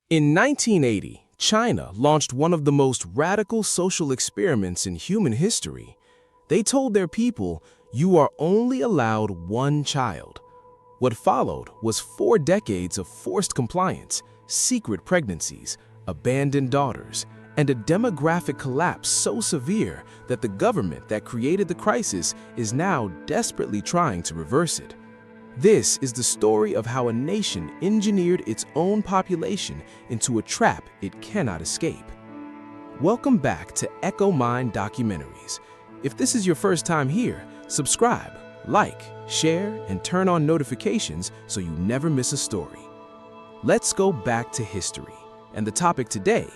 In 1980, China launched one of the most radical social experiments in human history. They told their people, "You are only allowed one child." What followed was 4 decades of forced compliance, secret pregnancies, abandoned daughters, and a demographic collapse so severe that the government that created the crisis is now desperately trying to reverse it. This is the story of how a nation engineered its own population into a trap it cannot escape. Welcome back to Echo Mind Documentaries. If this is your first time here, subscribe, like, share, and turn on notifications so you never miss a story. Let's go back to history. And the topic today: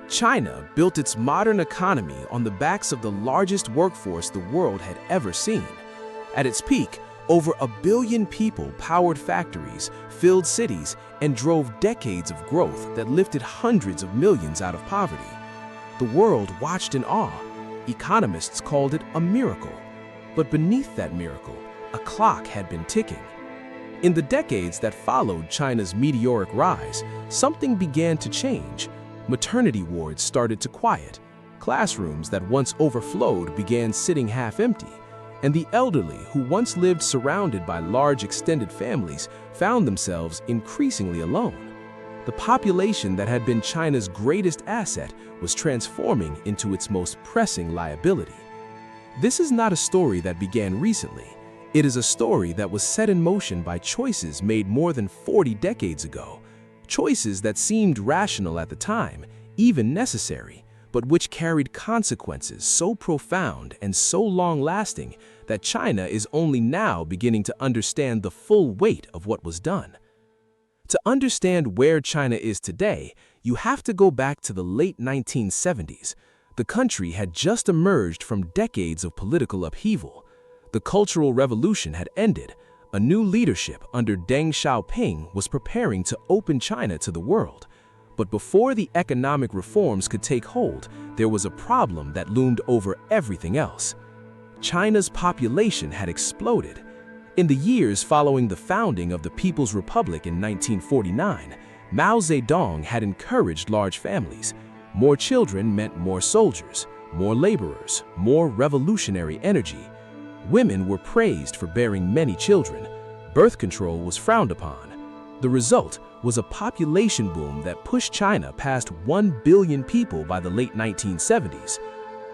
China built its modern economy on the backs of the largest workforce the world had ever seen. At its peak, over 1 billion people powered factories, filled cities, and drove decades of growth that lifted hundreds of millions out of poverty. The world watched in awe. Economists called it a miracle. But beneath that miracle, a clock had been ticking. In the decades that followed China's meteoric rise, something began to change. Maternity wards started to quiet. Classrooms that once overflowed began sitting half empty. And the elderly, who once lived surrounded by large extended families, found themselves increasingly alone. The population that had been China's greatest asset was transforming into its most pressing liability. This is not a story that began recently. It is a story that was set in motion by choices made more than 40 decades ago. Choices that seemed rational at the time, even necessary, but which carried consequences so profound and so long-lasting that China is only now beginning to understand the full weight of what was done. To understand where China is today, you have to go back to the late 1970s. The country had just emerged from decades of political upheaval. The Cultural Revolution had ended. A new leadership under Deng Xiaoping was preparing to open China to the world. But before the economic reforms could take hold, there was a problem that loomed over everything else. China's population had exploded. In the years following the founding of the People's Republic in 1949, Mao Zedong had encouraged large families. More children meant more soldiers, more laborers, more revolutionary energy. Women were praised for bearing many children. Birth control was frowned upon. The result was a population boom that pushed China past 1 billion people by the late 1970s.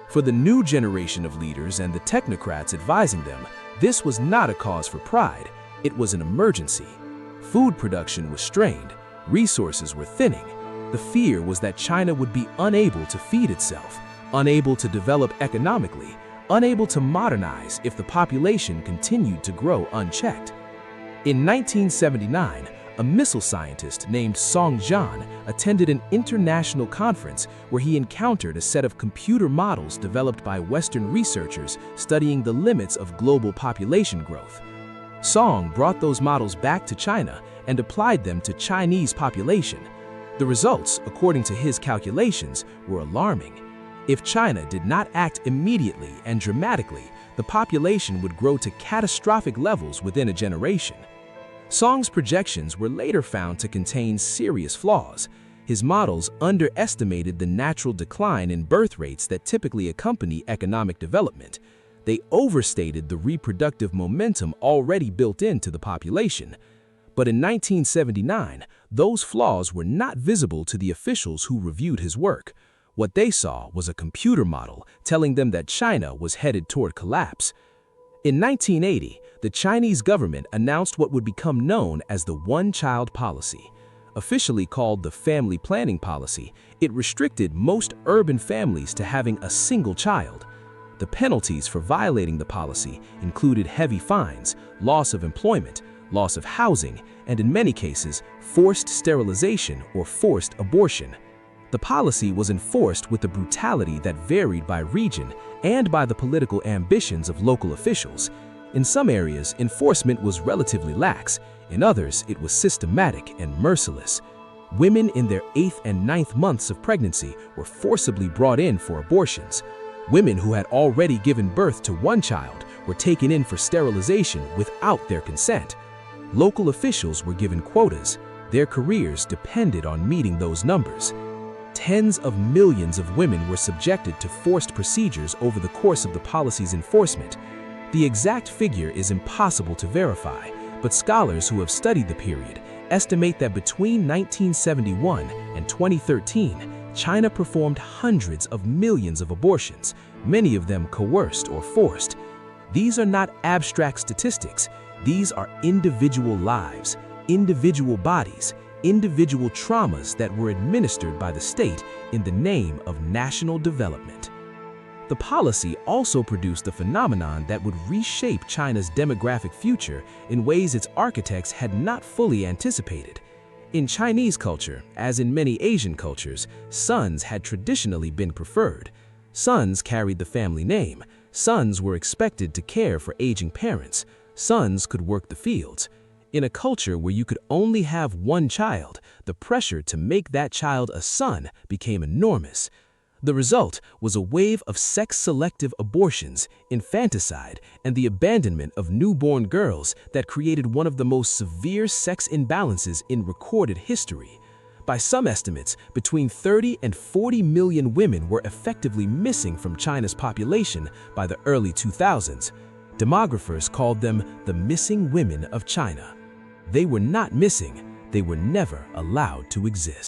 For the new generation of leaders and the technocrats advising them, this was not a cause for pride, it was an emergency. Food production was strained, resources were thinning. The fear was that China would be unable to feed itself, unable to develop economically, unable to modernize if the population continued to grow unchecked. In 1979, a missile scientist named Song Jian attended an international conference where he encountered a set of computer models developed by Western researchers studying the limits of global population growth. Song brought those models back to China and applied them to Chinese population. The results, according to his calculations, were alarming. If China did not act immediately and dramatically, the population would grow to catastrophic levels within a generation. Song's projections were later found to contain serious flaws. His models underestimated the natural decline in birth rates that typically accompany economic development. They overstated the reproductive momentum already built into the population. But in 1979, those flaws were not visible to the officials who reviewed his work. What they saw was a computer model telling them that China was headed toward collapse. In 1980, the Chinese government announced what would become known as the one-child policy. Officially called the family planning policy, it restricted most urban families to having a single child. The penalties for violating the policy included heavy fines, loss of employment, loss of housing, and in many cases, forced sterilization or forced abortion. The policy was enforced with a brutality that varied by region and by the political ambitions of local officials. In some areas, enforcement was relatively lax. In others, it was systematic and merciless. Women in their 8th and 9th months of pregnancy were forcibly brought in for abortions. Women who had already given birth to one child were taken in for sterilization without their consent. Local officials were given quotas. Their careers depended on meeting those numbers. Tens of millions of women were subjected to forced procedures over the course of the policy's enforcement. The exact figure is impossible to verify, but scholars who have studied the period estimate that between 1971 and 2013, China performed hundreds of millions of abortions, many of them coerced or forced. These are not abstract statistics. These are individual lives, individual bodies, individual traumas that were administered by the state in the name of national development. The policy also produced a phenomenon that would reshape China's demographic future in ways its architects had not fully anticipated. In Chinese culture, as in many Asian cultures, sons had traditionally been preferred. Sons carried the family name. Sons were expected to care for aging parents. Sons could work the fields. In a culture where you could only have one child, the pressure to make that child a son became enormous. The result was a wave of sex-selective abortions, infanticide, and the abandonment of newborn girls that created one of the most severe sex imbalances in recorded history. By some estimates, between 30 and 40 million women were effectively missing from China's population by the early 2000s. Demographers called them the missing women of China. They were not missing, they were never allowed to exist.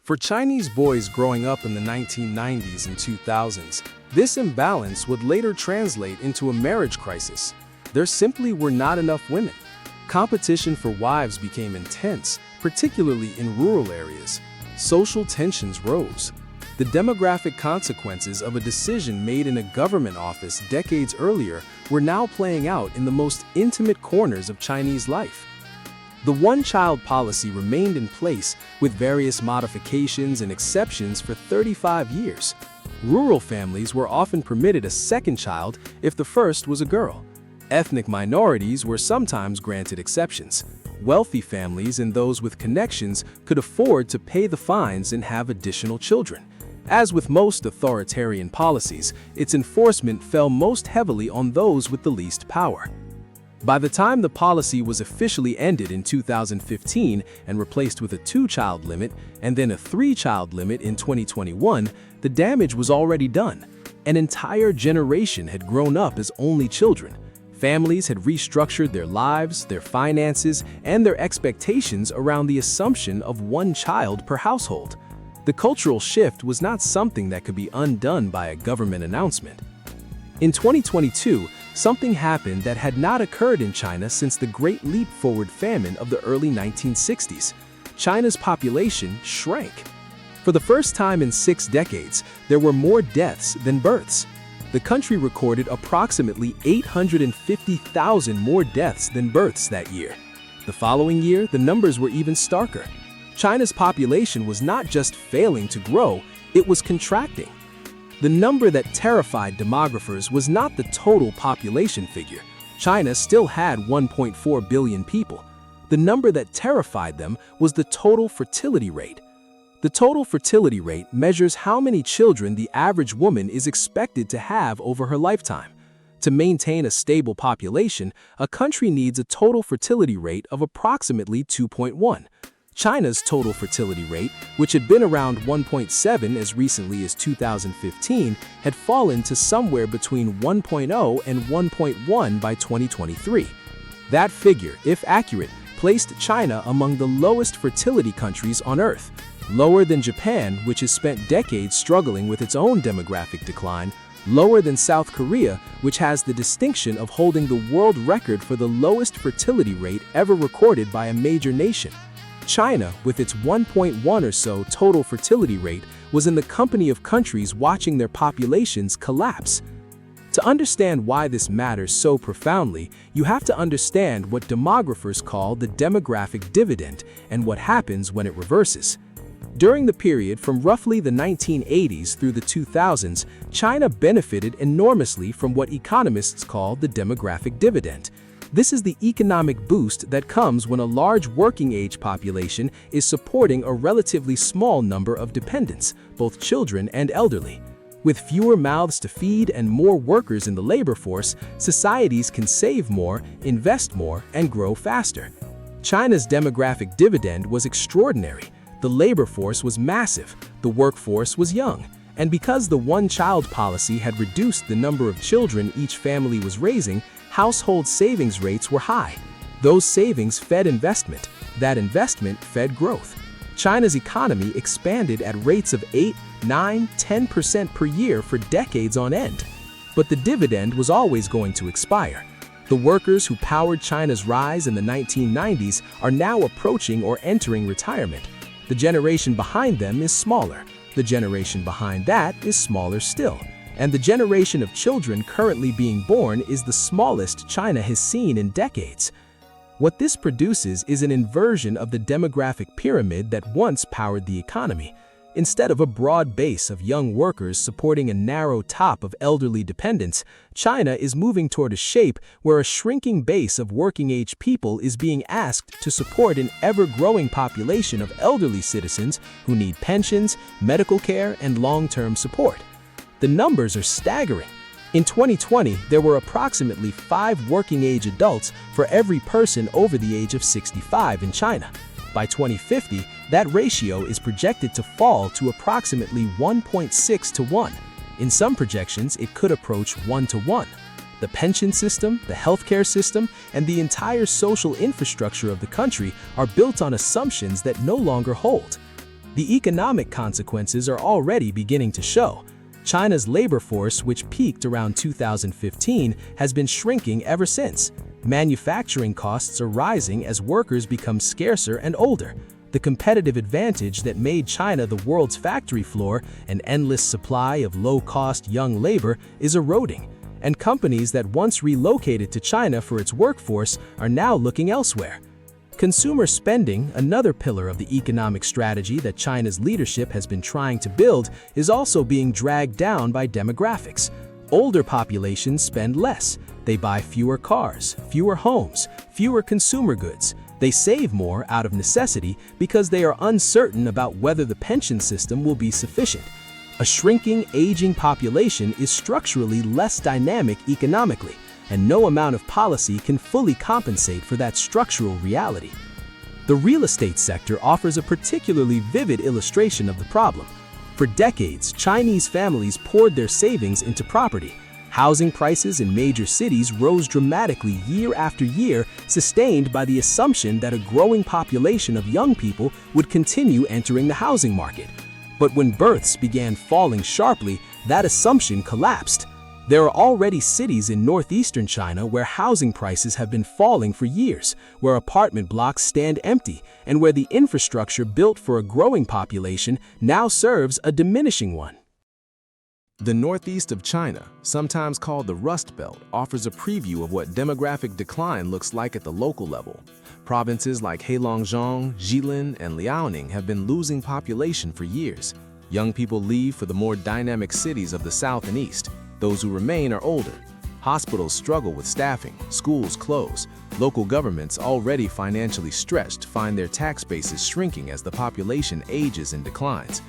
For Chinese boys growing up in the 1990s and 2000s, this imbalance would later translate into a marriage crisis. There simply were not enough women. Competition for wives became intense, particularly in rural areas. Social tensions rose. The demographic consequences of a decision made in a government office decades earlier were now playing out in the most intimate corners of Chinese life. The one-child policy remained in place with various modifications and exceptions for 35 years. Rural families were often permitted a second child if the first was a girl. Ethnic minorities were sometimes granted exceptions. Wealthy families and those with connections could afford to pay the fines and have additional children. As with most authoritarian policies, its enforcement fell most heavily on those with the least power. By the time the policy was officially ended in 2015 and replaced with a 2-child limit and then a 3-child limit in 2021, the damage was already done. An entire generation had grown up as only children. Families had restructured their lives, their finances, and their expectations around the assumption of one child per household. The cultural shift was not something that could be undone by a government announcement. In 2022, something happened that had not occurred in China since the Great Leap Forward famine of the early 1960s. China's population shrank. For the first time in 6 decades, there were more deaths than births. The country recorded approximately 850,000 more deaths than births that year. The following year, the numbers were even starker. China's population was not just failing to grow, it was contracting. The number that terrified demographers was not the total population figure. China still had 1.4 billion people. The number that terrified them was the total fertility rate. The total fertility rate measures how many children the average woman is expected to have over her lifetime. To maintain a stable population, a country needs a total fertility rate of approximately 2.1. China's total fertility rate, which had been around 1.7 as recently as 2015, had fallen to somewhere between 1.0 and 1.1 by 2023. That figure, if accurate, placed China among the lowest fertility countries on Earth, lower than Japan, which has spent decades struggling with its own demographic decline, lower than South Korea, which has the distinction of holding the world record for the lowest fertility rate ever recorded by a major nation. China, with its 1.1 or so total fertility rate, was in the company of countries watching their populations collapse. To understand why this matters so profoundly, you have to understand what demographers call the demographic dividend and what happens when it reverses. During the period from roughly the 1980s through the 2000s, China benefited enormously from what economists call the demographic dividend. This is the economic boost that comes when a large working-age population is supporting a relatively small number of dependents, both children and elderly. With fewer mouths to feed and more workers in the labor force, societies can save more, invest more, and grow faster. China's demographic dividend was extraordinary. The labor force was massive, the workforce was young, and because the one-child policy had reduced the number of children each family was raising, household savings rates were high. Those savings fed investment. That investment fed growth. China's economy expanded at rates of 8, 9, 10% per year for decades on end. But the dividend was always going to expire. The workers who powered China's rise in the 1990s are now approaching or entering retirement. The generation behind them is smaller. The generation behind that is smaller still. And the generation of children currently being born is the smallest China has seen in decades. What this produces is an inversion of the demographic pyramid that once powered the economy. Instead of a broad base of young workers supporting a narrow top of elderly dependents, China is moving toward a shape where a shrinking base of working-age people is being asked to support an ever-growing population of elderly citizens who need pensions, medical care, and long-term support. The numbers are staggering. In 2020, there were approximately 5 working-age adults for every person over the age of 65 in China. By 2050, that ratio is projected to fall to approximately 1.6 to 1. In some projections, it could approach 1 to 1. The pension system, the healthcare system, and the entire social infrastructure of the country are built on assumptions that no longer hold. The economic consequences are already beginning to show. China's labor force, which peaked around 2015, has been shrinking ever since. Manufacturing costs are rising as workers become scarcer and older. The competitive advantage that made China the world's factory floor, an endless supply of low-cost young labor, is eroding. And companies that once relocated to China for its workforce are now looking elsewhere. Consumer spending, another pillar of the economic strategy that China's leadership has been trying to build, is also being dragged down by demographics. Older populations spend less. They buy fewer cars, fewer homes, fewer consumer goods. They save more out of necessity because they are uncertain about whether the pension system will be sufficient. A shrinking, aging population is structurally less dynamic economically, and no amount of policy can fully compensate for that structural reality. The real estate sector offers a particularly vivid illustration of the problem. For decades, Chinese families poured their savings into property. Housing prices in major cities rose dramatically year after year, sustained by the assumption that a growing population of young people would continue entering the housing market. But when births began falling sharply, that assumption collapsed. There are already cities in northeastern China where housing prices have been falling for years, where apartment blocks stand empty, and where the infrastructure built for a growing population now serves a diminishing one. The northeast of China, sometimes called the Rust Belt, offers a preview of what demographic decline looks like at the local level. Provinces like Heilongjiang, Jilin, and Liaoning have been losing population for years. Young people leave for the more dynamic cities of the south and east. Those who remain are older. Hospitals struggle with staffing, schools close. Local governments, already financially stretched, find their tax bases shrinking as the population ages and declines.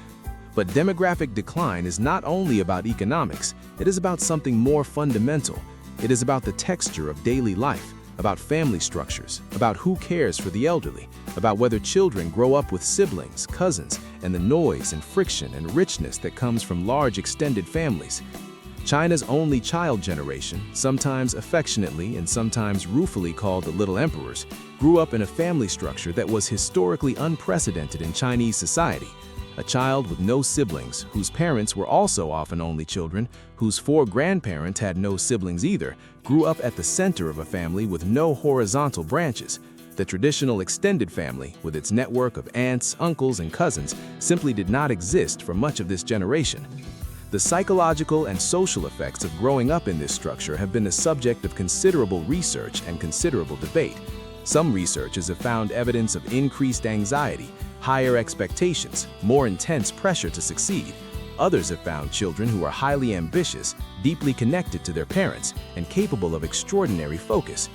But demographic decline is not only about economics, it is about something more fundamental. It is about the texture of daily life, about family structures, about who cares for the elderly, about whether children grow up with siblings, cousins, and the noise and friction and richness that comes from large extended families. China's only child generation, sometimes affectionately and sometimes ruefully called the Little Emperors, grew up in a family structure that was historically unprecedented in Chinese society. A child with no siblings, whose parents were also often only children, whose 4 grandparents had no siblings either, grew up at the center of a family with no horizontal branches. The traditional extended family, with its network of aunts, uncles, and cousins, simply did not exist for much of this generation. The psychological and social effects of growing up in this structure have been the subject of considerable research and considerable debate. Some researchers have found evidence of increased anxiety, higher expectations, more intense pressure to succeed. Others have found children who are highly ambitious, deeply connected to their parents, and capable of extraordinary focus.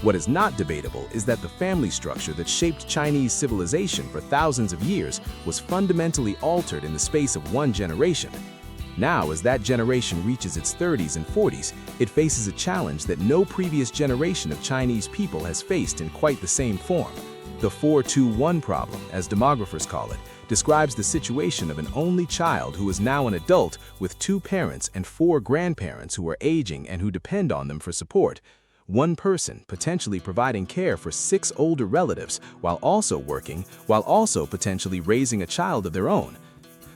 What is not debatable is that the family structure that shaped Chinese civilization for thousands of years was fundamentally altered in the space of one generation. Now, as that generation reaches its 30s and 40s, it faces a challenge that no previous generation of Chinese people has faced in quite the same form. The 4-2-1 problem, as demographers call it, describes the situation of an only child who is now an adult with 2 parents and 4 grandparents who are aging and who depend on them for support. One person potentially providing care for 6 older relatives while also working, while also potentially raising a child of their own.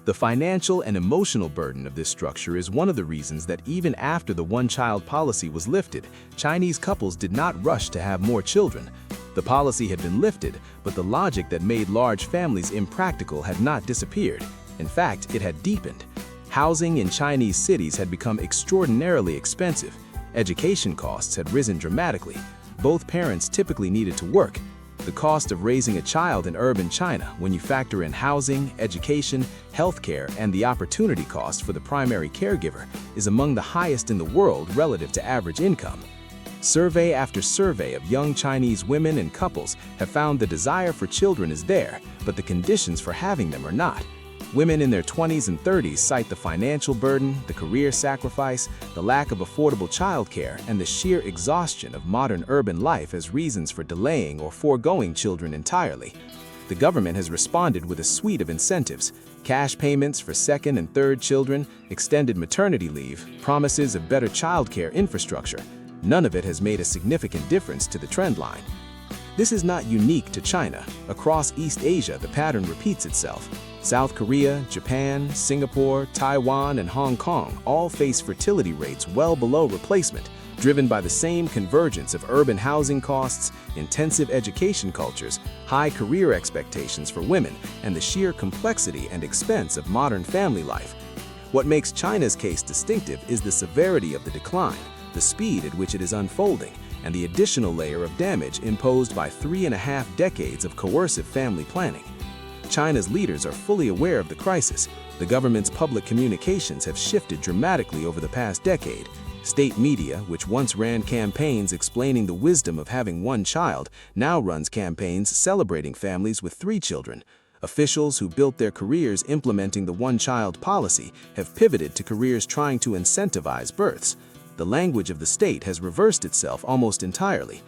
The financial and emotional burden of this structure is one of the reasons that even after the one-child policy was lifted, Chinese couples did not rush to have more children. The policy had been lifted, but the logic that made large families impractical had not disappeared. In fact, it had deepened. Housing in Chinese cities had become extraordinarily expensive. Education costs had risen dramatically. Both parents typically needed to work. The cost of raising a child in urban China, when you factor in housing, education, healthcare, and the opportunity cost for the primary caregiver, is among the highest in the world relative to average income. Survey after survey of young Chinese women and couples have found the desire for children is there, but the conditions for having them are not. Women in their 20s and 30s cite the financial burden, the career sacrifice, the lack of affordable childcare, and the sheer exhaustion of modern urban life as reasons for delaying or foregoing children entirely. The government has responded with a suite of incentives: cash payments for 2nd and 3rd children, extended maternity leave, promises of better childcare infrastructure. None of it has made a significant difference to the trend line. This is not unique to China. Across East Asia, the pattern repeats itself. South Korea, Japan, Singapore, Taiwan, and Hong Kong all face fertility rates well below replacement, driven by the same convergence of urban housing costs, intensive education cultures, high career expectations for women, and the sheer complexity and expense of modern family life. What makes China's case distinctive is the severity of the decline, the speed at which it is unfolding, and the additional layer of damage imposed by 3.5 decades of coercive family planning. China's leaders are fully aware of the crisis. The government's public communications have shifted dramatically over the past decade. State media, which once ran campaigns explaining the wisdom of having one child, now runs campaigns celebrating families with 3 children. Officials who built their careers implementing the one-child policy have pivoted to careers trying to incentivize births. The language of the state has reversed itself almost entirely.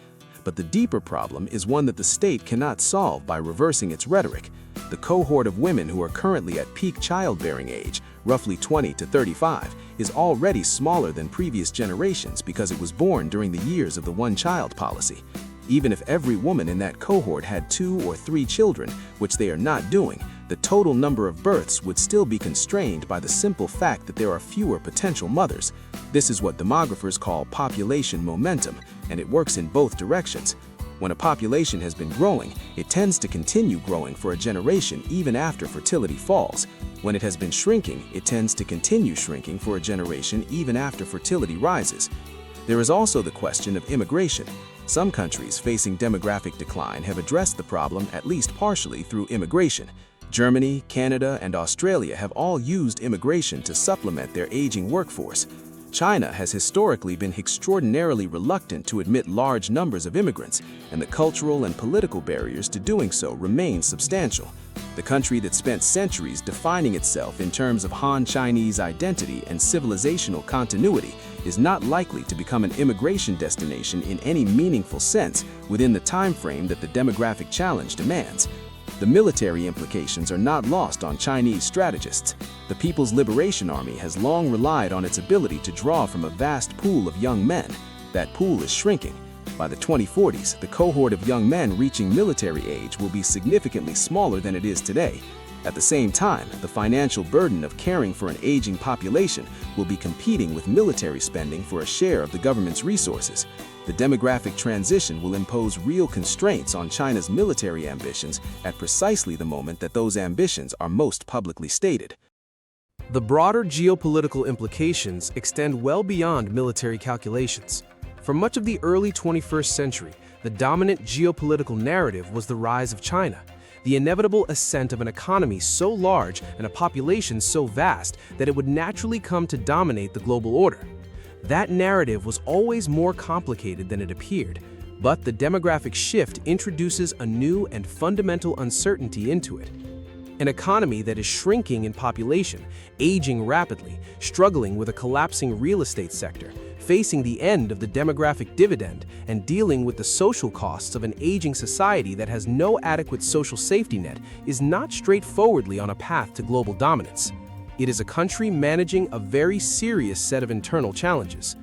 But the deeper problem is one that the state cannot solve by reversing its rhetoric. The cohort of women who are currently at peak childbearing age, roughly 20 to 35, is already smaller than previous generations because it was born during the years of the one-child policy. Even if every woman in that cohort had 2 or 3 children, which they are not doing, the total number of births would still be constrained by the simple fact that there are fewer potential mothers. This is what demographers call population momentum, and it works in both directions. When a population has been growing, it tends to continue growing for a generation even after fertility falls. When it has been shrinking, it tends to continue shrinking for a generation even after fertility rises. There is also the question of immigration. Some countries facing demographic decline have addressed the problem at least partially through immigration. Germany, Canada, and Australia have all used immigration to supplement their aging workforce. China has historically been extraordinarily reluctant to admit large numbers of immigrants, and the cultural and political barriers to doing so remain substantial. The country that spent centuries defining itself in terms of Han Chinese identity and civilizational continuity is not likely to become an immigration destination in any meaningful sense within the time frame that the demographic challenge demands. The military implications are not lost on Chinese strategists. The People's Liberation Army has long relied on its ability to draw from a vast pool of young men. That pool is shrinking. By the 2040s, the cohort of young men reaching military age will be significantly smaller than it is today. At the same time, the financial burden of caring for an aging population will be competing with military spending for a share of the government's resources. The demographic transition will impose real constraints on China's military ambitions at precisely the moment that those ambitions are most publicly stated. The broader geopolitical implications extend well beyond military calculations. For much of the early 21st century, the dominant geopolitical narrative was the rise of China, the inevitable ascent of an economy so large and a population so vast that it would naturally come to dominate the global order. That narrative was always more complicated than it appeared, but the demographic shift introduces a new and fundamental uncertainty into it. An economy that is shrinking in population, aging rapidly, struggling with a collapsing real estate sector, facing the end of the demographic dividend and dealing with the social costs of an aging society that has no adequate social safety net is not straightforwardly on a path to global dominance. It is a country managing a very serious set of internal challenges.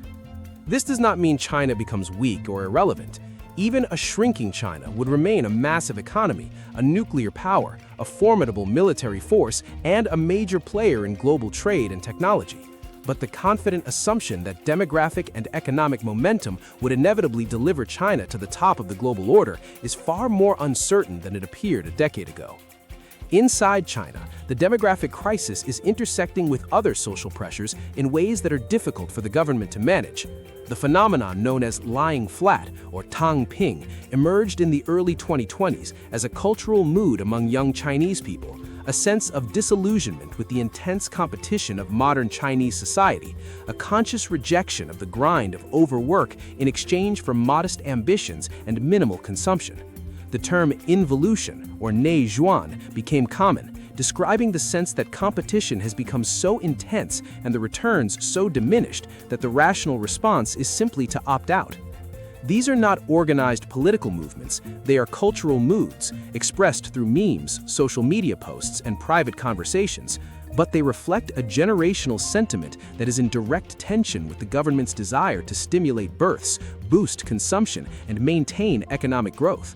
This does not mean China becomes weak or irrelevant. Even a shrinking China would remain a massive economy, a nuclear power, a formidable military force, and a major player in global trade and technology. But the confident assumption that demographic and economic momentum would inevitably deliver China to the top of the global order is far more uncertain than it appeared a decade ago. Inside China, the demographic crisis is intersecting with other social pressures in ways that are difficult for the government to manage. The phenomenon known as lying flat, or tang ping, emerged in the early 2020s as a cultural mood among young Chinese people, a sense of disillusionment with the intense competition of modern Chinese society, a conscious rejection of the grind of overwork in exchange for modest ambitions and minimal consumption. The term involution, or nei zhuan, became common, describing the sense that competition has become so intense and the returns so diminished that the rational response is simply to opt out. These are not organized political movements, they are cultural moods, expressed through memes, social media posts, and private conversations, but they reflect a generational sentiment that is in direct tension with the government's desire to stimulate births, boost consumption, and maintain economic growth.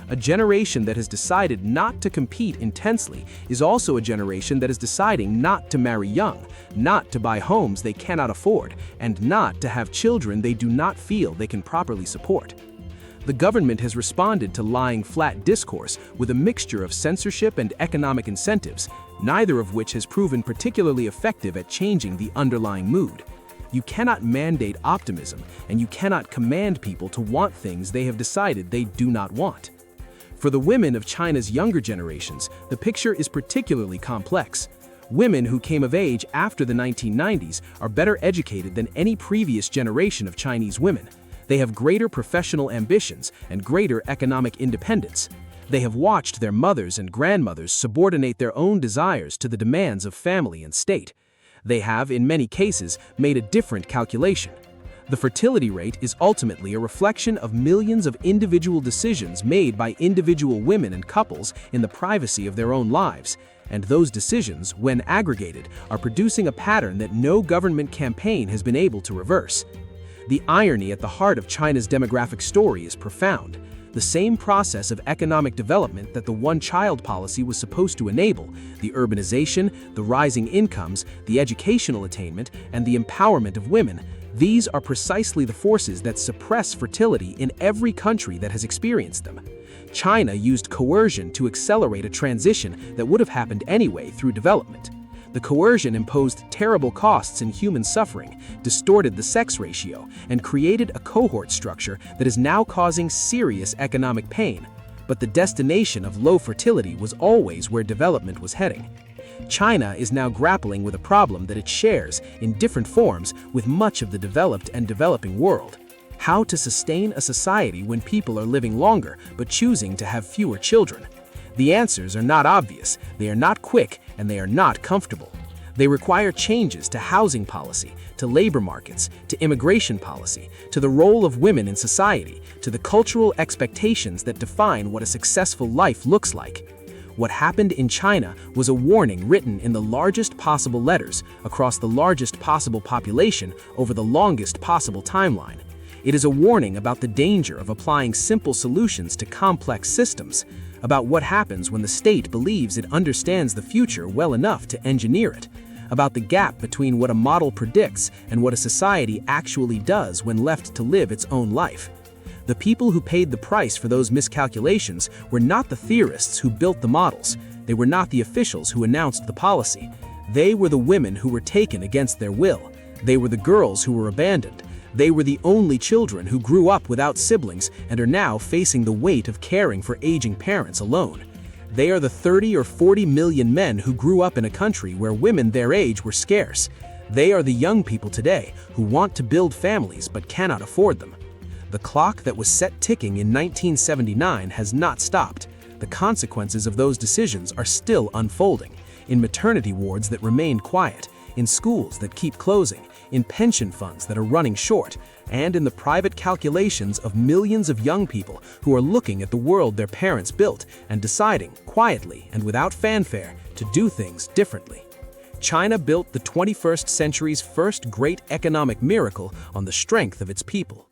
A generation that has decided not to compete intensely is also a generation that is deciding not to marry young, not to buy homes they cannot afford, and not to have children they do not feel they can properly support. The government has responded to lying flat discourse with a mixture of censorship and economic incentives, neither of which has proven particularly effective at changing the underlying mood. You cannot mandate optimism, and you cannot command people to want things they have decided they do not want. For the women of China's younger generations, the picture is particularly complex. Women who came of age after the 1990s are better educated than any previous generation of Chinese women. They have greater professional ambitions and greater economic independence. They have watched their mothers and grandmothers subordinate their own desires to the demands of family and state. They have, in many cases, made a different calculation. The fertility rate is ultimately a reflection of millions of individual decisions made by individual women and couples in the privacy of their own lives, and those decisions, when aggregated, are producing a pattern that no government campaign has been able to reverse. The irony at the heart of China's demographic story is profound. The same process of economic development that the one-child policy was supposed to enable, the urbanization, the rising incomes, the educational attainment, and the empowerment of women, these are precisely the forces that suppress fertility in every country that has experienced them. China used coercion to accelerate a transition that would have happened anyway through development. The coercion imposed terrible costs in human suffering, distorted the sex ratio, and created a cohort structure that is now causing serious economic pain. But the destination of low fertility was always where development was heading. China is now grappling with a problem that it shares, in different forms, with much of the developed and developing world. How to sustain a society when people are living longer but choosing to have fewer children? The answers are not obvious, they are not quick, and they are not comfortable. They require changes to housing policy, to labor markets, to immigration policy, to the role of women in society, to the cultural expectations that define what a successful life looks like. What happened in China was a warning written in the largest possible letters across the largest possible population over the longest possible timeline. It is a warning about the danger of applying simple solutions to complex systems, about what happens when the state believes it understands the future well enough to engineer it, about the gap between what a model predicts and what a society actually does when left to live its own life. The people who paid the price for those miscalculations were not the theorists who built the models. They were not the officials who announced the policy. They were the women who were taken against their will. They were the girls who were abandoned. They were the only children who grew up without siblings and are now facing the weight of caring for aging parents alone. They are the 30 or 40 million men who grew up in a country where women their age were scarce. They are the young people today who want to build families but cannot afford them. The clock that was set ticking in 1979 has not stopped. The consequences of those decisions are still unfolding, in maternity wards that remained quiet, in schools that keep closing, in pension funds that are running short, and in the private calculations of millions of young people who are looking at the world their parents built and deciding, quietly and without fanfare, to do things differently. China built the 21st century's first great economic miracle on the strength of its people.